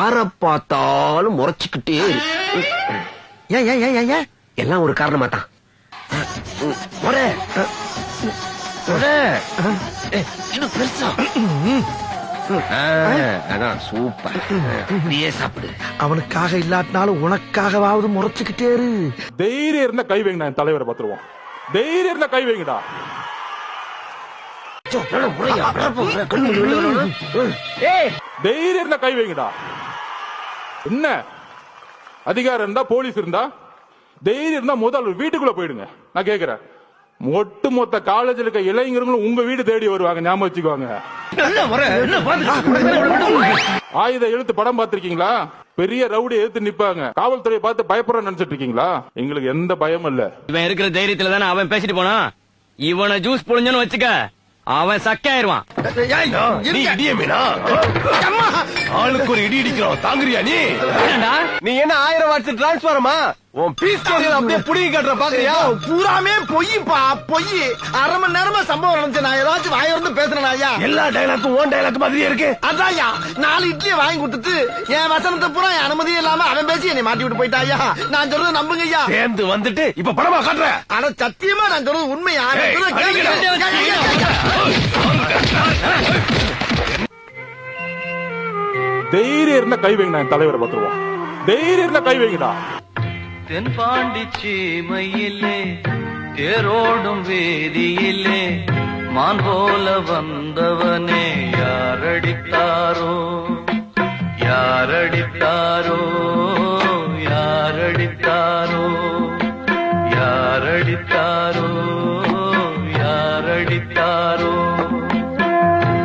யார பார்த்தாலும் முறைச்சுக்கிட்டே ஏன் எல்லாம் ஒரு காரணமா தான். இன்னும் பெருசா அதான் சூப்பர். நீயே சாப்பிடு. அவனுக்காக இல்லாட்டினாலும் உனக்காகவாவது முறைச்சுக்கிட்டே இரு. தைரியம் இருந்தா கை வைங்கடா, என் தலைவரை பத்துருவோம். தைரியம் இருந்தா கை வைங்கடா. தைரியம் இருந்தா கை வைங்கடா. என்ன அதிகாரம் இருந்தா, போலீஸ் இருந்தா, தைரியம் இருந்தா முதல் வீட்டுக்குள்ள போயிடுங்க. நான் கேக்குறேன், ஒட்டு மொத்த காலேஜில் இருக்க இளைஞர்களும் உங்க வீடு தேடி வருவாங்க, ஞாபகம் வச்சுக்கோங்க. ஆயுத எழுத்து படம் பார்த்திருக்கீங்களா? பெரிய ரவுடி எழுத்து நிப்பாங்க, காவல்துறையை பார்த்து பயப்படுற நினைச்சிட்டு இருக்கீங்களா? எங்களுக்கு எந்த பயமும் இல்ல. இவன் இருக்கிற தைரியத்துல தானே அவன் பேசிட்டு போனா. இவனை ஜூஸ் புழிஞ்சன்னு வச்சுக்க, அவன் சக்கையாயிருவான். ஆளுக்கு ஒரு இடி இடிக்கிறோம், தாங்குறியா நீ? நீ என்ன 1000 வாட்ஸ் டிரான்ஸ்பாரமா? உன் பீஸ் அப்படியே புடிங்கி கட்டுற பாக்குறியா? பூராமே பொய்ப்பா, பொய். அரை மணி நேரமா சம்பவம் நடந்துச்சு. நான் ஏதாச்சும் வாய வந்து பேசுறேன் ஐயா? எல்லா டைலாக்கும் ஓன் டைலாக் மாதிரியே இருக்கு. அதான்யா 4 இட்லியை வாங்கி கொடுத்துட்டு என் வசனத்தை பூரா அனுமதியும் இல்லாம அவன் பேசி என்னை மாட்டி விட்டு போயிட்டா ஐயா. நான் சொல்றது நம்புங்க ஐயா. சேர்ந்து வந்துட்டு இப்ப படமா காட்டுற. ஆனா சத்தியமா நான் சொல்றது உண்மையா? தைரியம் இருந்தா கை வைங்கடா, என் தலைவரை பத்துருவோம். தைரியம் இருந்தா கை வைங்கடா. தென்பாண்டி சீமையிலே தேரோடும் வேதியிலே மான் போல வந்தவனே யாரடித்த